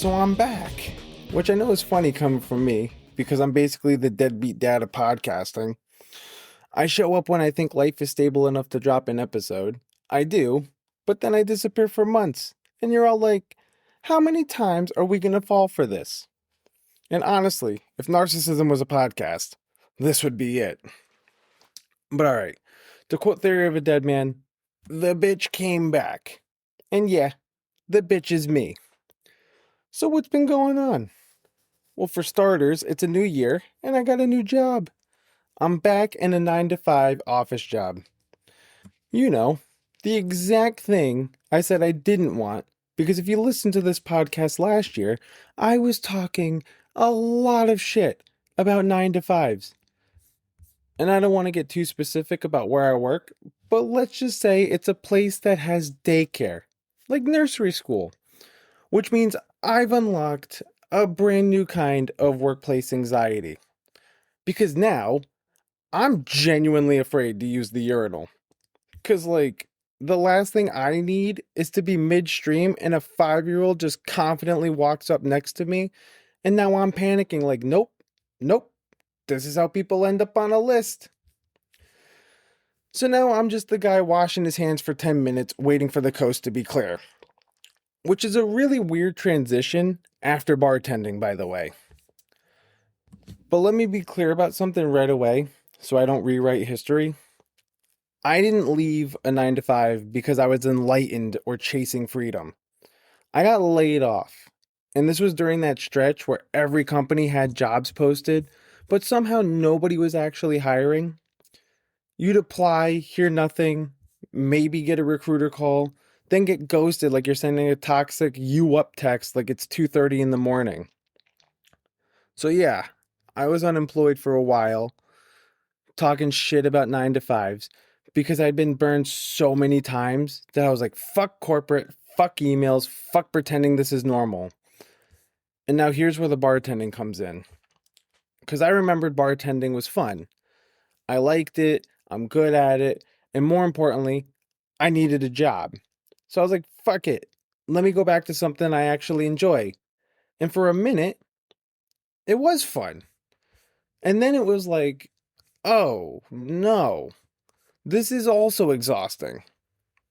So I'm back, which I know is funny coming from me because I'm basically the deadbeat dad of podcasting. I show up when I think life is stable enough to drop an episode. I do, but then I disappear for months. And you're all like, how many times are we going to fall for this? And honestly, if narcissism was a podcast, this would be it. But alright, to quote Theory of a Dead Man, the bitch came back. And yeah, the bitch is me. So what's been going on? Well, for starters, it's a new year and I got a new job. I'm back in a 9 to 5 office job. You know, the exact thing I said I didn't want, because if you listened to this podcast last year, I was talking a lot of shit about 9 to 5s. And I don't want to get too specific about where I work, but let's just say it's a place that has daycare, like nursery school, which means I've unlocked a brand new kind of workplace anxiety. Because now I'm genuinely afraid to use the urinal. Because, like, the last thing I need is to be midstream and a 5-year-old just confidently walks up next to me. And now I'm panicking, like, nope, nope. This is how people end up on a list. So now I'm just the guy washing his hands for 10 minutes, waiting for the coast to be clear. Which is a really weird transition after bartending, by the way. But let me be clear about something right away so I don't rewrite history. I didn't leave a 9 to 5 because I was enlightened or chasing freedom. I got laid off. And this was during that stretch where every company had jobs posted, but somehow nobody was actually hiring. You'd apply, hear nothing, maybe get a recruiter call, then get ghosted like you're sending a toxic you up text like it's 2:30 in the morning. So yeah, I was unemployed for a while, talking shit about 9 to 5s because I'd been burned so many times that I was like, fuck corporate, fuck emails, fuck pretending this is normal. And now here's where the bartending comes in. Because I remembered bartending was fun. I liked it, I'm good at it, and more importantly, I needed a job. So I was like, fuck it. Let me go back to something I actually enjoy. And for a minute, it was fun. And then it was like, oh no, this is also exhausting,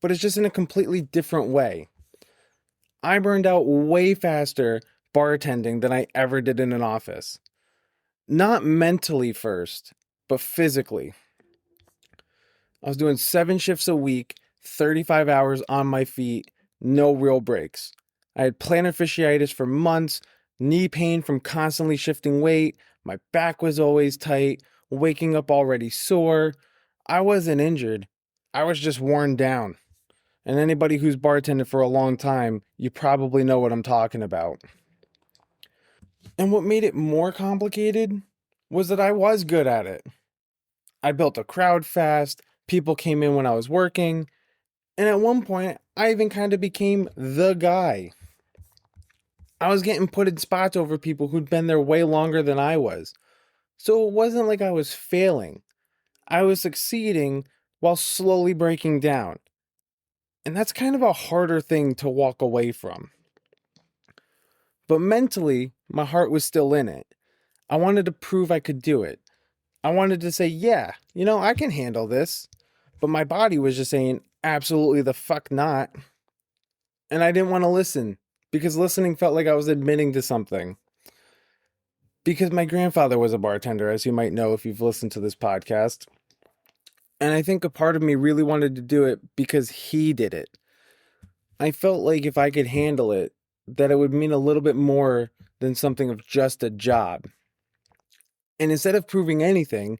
but it's just in a completely different way. I burned out way faster bartending than I ever did in an office. Not mentally first, but physically. I was doing 7 shifts a week, 35 hours on my feet, no real breaks. I had plantar fasciitis for months, knee pain from constantly shifting weight, my back was always tight, waking up already sore. I wasn't injured. I was just worn down. And anybody who's bartended for a long time, you probably know what I'm talking about. And what made it more complicated was that I was good at it. I built a crowd fast, people came in when I was working, and at one point, I even kind of became the guy. I was getting put in spots over people who'd been there way longer than I was. So it wasn't like I was failing. I was succeeding while slowly breaking down. And that's kind of a harder thing to walk away from. But mentally, my heart was still in it. I wanted to prove I could do it. I wanted to say, yeah, I can handle this. But my body was just saying, absolutely the fuck not. And I didn't want to listen because listening felt like I was admitting to something. Because my grandfather was a bartender, as you might know if you've listened to this podcast. And I think a part of me really wanted to do it because he did it. I felt like if I could handle it, that it would mean a little bit more than something of just a job. And instead of proving anything,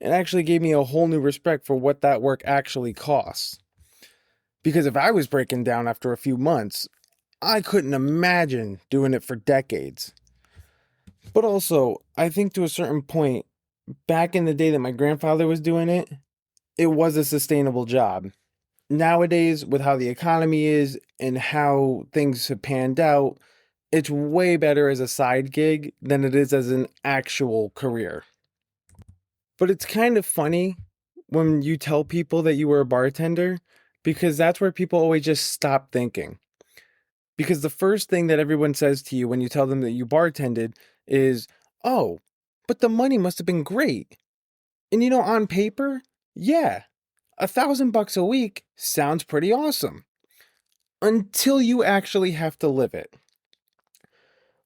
it actually gave me a whole new respect for what that work actually costs. Because if I was breaking down after a few months, I couldn't imagine doing it for decades. But also, I think to a certain point, back in the day that my grandfather was doing it, it was a sustainable job. Nowadays, with how the economy is and how things have panned out, it's way better as a side gig than it is as an actual career. But it's kind of funny when you tell people that you were a bartender because that's where people always just stop thinking. Because the first thing that everyone says to you when you tell them that you bartended is, oh, but the money must have been great. And on paper, yeah, $1,000 a week sounds pretty awesome. Until you actually have to live it.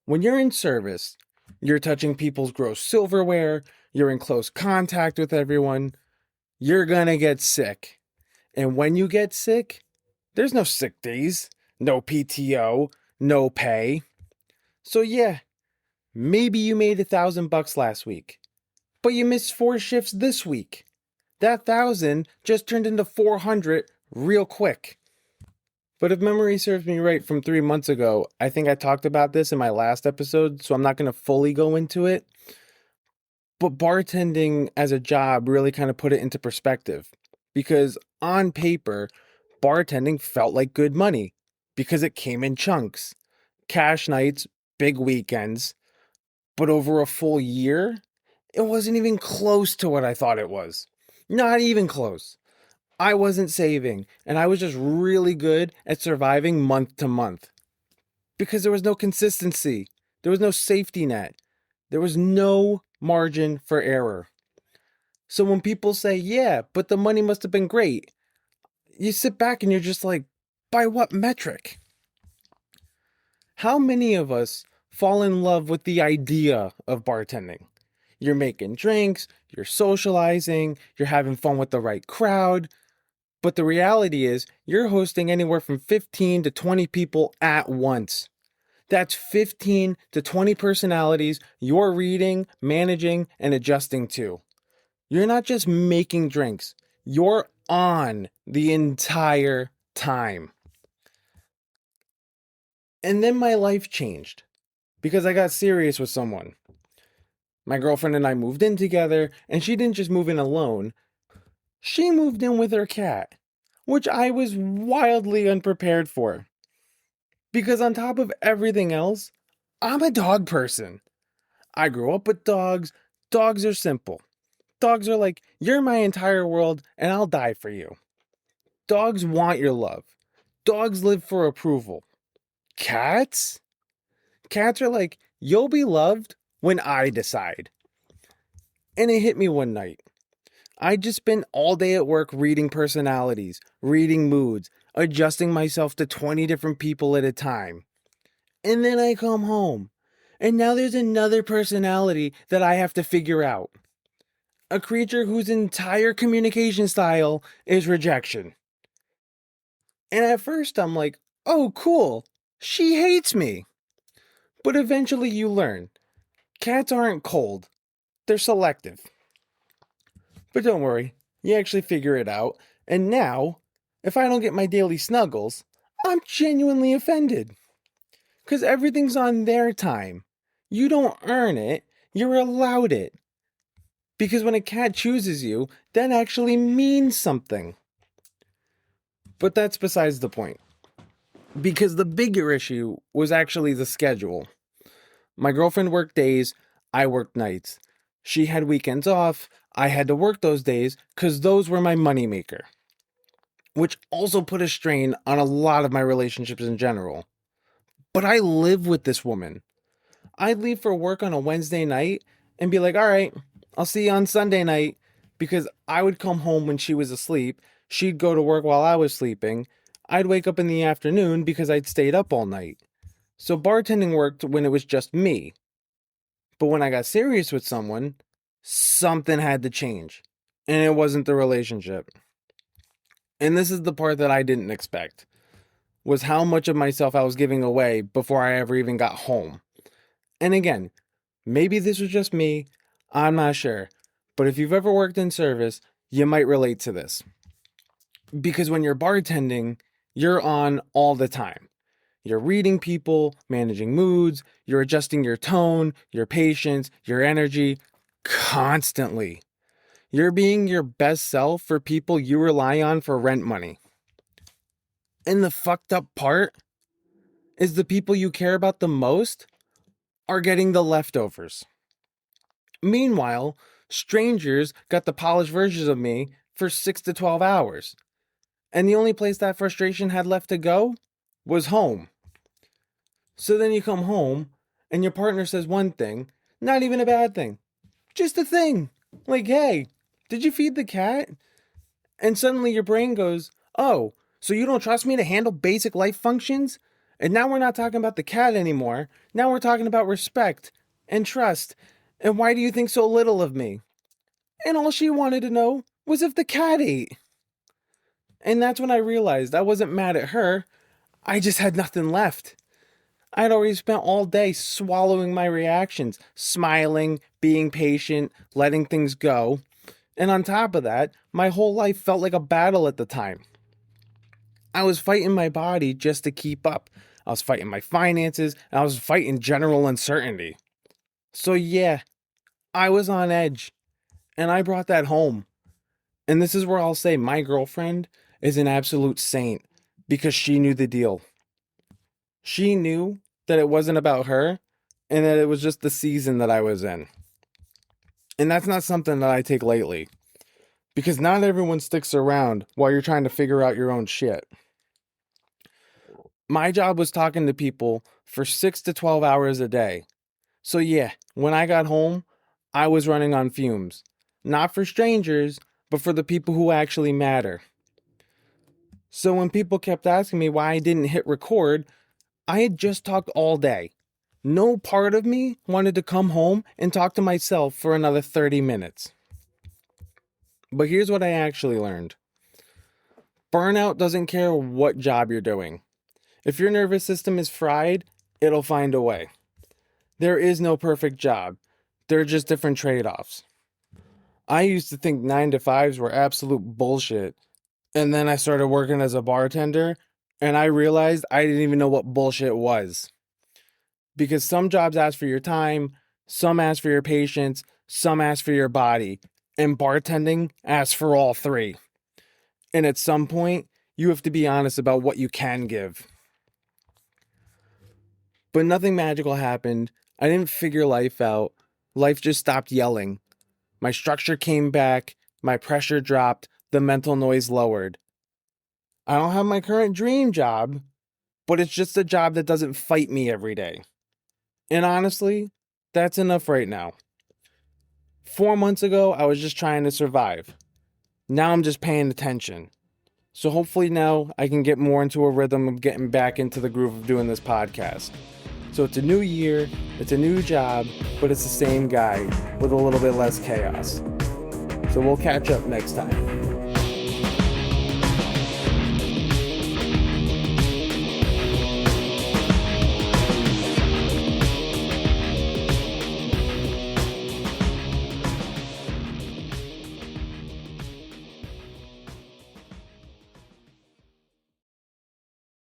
When you're in service, you're touching people's gross silverware, you're in close contact with everyone, you're gonna get sick. And when you get sick, there's no sick days, no PTO, no pay. So yeah, maybe you made $1,000 last week, but you missed 4 shifts this week. That 1,000 just turned into 400 real quick. But if memory serves me right from 3 months ago, I think I talked about this in my last episode, so I'm not going to fully go into it. But bartending as a job really kind of put it into perspective. Because on paper, bartending felt like good money because it came in chunks. Cash nights, big weekends. But over a full year, it wasn't even close to what I thought it was. Not even close. I wasn't saving, and I was just really good at surviving month to month. Because there was no consistency. There was no safety net. There was no margin for error. So when people say, yeah, but the money must have been great, you sit back and you're just like, by what metric? How many of us fall in love with the idea of bartending? You're making drinks, you're socializing, you're having fun with the right crowd. But the reality is, you're hosting anywhere from 15 to 20 people at once. That's 15 to 20 personalities you're reading, managing, and adjusting to. You're not just making drinks, you're on the entire time. And then my life changed because I got serious with someone. My girlfriend and I moved in together, and she didn't just move in alone. She moved in with her cat, which I was wildly unprepared for. Because on top of everything else, I'm a dog person. I grew up with dogs. Dogs are simple. Dogs are like, you're my entire world and I'll die for you. Dogs want your love. Dogs live for approval. Cats? Cats are like, you'll be loved when I decide. And it hit me one night. I just spent all day at work reading personalities, reading moods, adjusting myself to 20 different people at a time. And then I come home. And now there's another personality that I have to figure out. A creature whose entire communication style is rejection. And at first I'm like, oh, cool. She hates me. But eventually you learn. Cats aren't cold. They're selective. But don't worry. You actually figure it out. And now, if I don't get my daily snuggles, I'm genuinely offended. Because everything's on their time. You don't earn it. You're allowed it. Because when a cat chooses you, that actually means something. But that's besides the point. Because the bigger issue was actually the schedule. My girlfriend worked days, I worked nights. She had weekends off, I had to work those days because those were my moneymaker. Which also put a strain on a lot of my relationships in general. But I live with this woman. I'd leave for work on a Wednesday night and be like, all right, I'll see you on Sunday night, because I would come home when she was asleep. She'd go to work while I was sleeping. I'd wake up in the afternoon because I'd stayed up all night. So bartending worked when it was just me. But when I got serious with someone, something had to change. And it wasn't the relationship. And this is the part that I didn't expect, was how much of myself I was giving away before I ever even got home. And again, maybe this was just me, I'm not sure. But if you've ever worked in service, you might relate to this. Because when you're bartending, you're on all the time. You're reading people, managing moods, you're adjusting your tone, your patience, your energy, constantly. You're being your best self for people you rely on for rent money. And the fucked up part is the people you care about the most are getting the leftovers. Meanwhile, strangers got the polished versions of me for 6 to 12 hours. And the only place that frustration had left to go was home. So then you come home and your partner says one thing, not even a bad thing, just a thing. Like, hey, did you feed the cat? And suddenly your brain goes, oh, so you don't trust me to handle basic life functions? And now we're not talking about the cat anymore. Now we're talking about respect and trust. And why do you think so little of me? And all she wanted to know was if the cat ate. And that's when I realized I wasn't mad at her. I just had nothing left. I'd already spent all day swallowing my reactions, smiling, being patient, letting things go. And on top of that, my whole life felt like a battle at the time. I was fighting my body just to keep up. I was fighting my finances, and I was fighting general uncertainty. So yeah, I was on edge, and I brought that home. And this is where I'll say my girlfriend is an absolute saint because she knew the deal. She knew that it wasn't about her and that it was just the season that I was in. And that's not something that I take lightly because not everyone sticks around while you're trying to figure out your own shit. My job was talking to people for 6 to 12 hours a day. So yeah, when I got home, I was running on fumes. Not for strangers, but for the people who actually matter. So when people kept asking me why I didn't hit record, I had just talked all day. No part of me wanted to come home and talk to myself for another 30 minutes. But here's what I actually learned. Burnout doesn't care what job you're doing. If your nervous system is fried, it'll find a way. There is no perfect job. There are just different trade-offs. I used to think 9 to 5s were absolute bullshit. And then I started working as a bartender, and I realized I didn't even know what bullshit was. Because some jobs ask for your time, some ask for your patience, some ask for your body, and bartending asks for all three. And at some point, you have to be honest about what you can give. But nothing magical happened. I didn't figure life out. Life just stopped yelling. My structure came back, my pressure dropped, the mental noise lowered. I don't have my current dream job, but it's just a job that doesn't fight me every day. And honestly, that's enough right now. 4 months ago, I was just trying to survive. Now I'm just paying attention. So hopefully now I can get more into a rhythm of getting back into the groove of doing this podcast. So it's a new year, it's a new job, but it's the same guy with a little bit less chaos. So we'll catch up next time.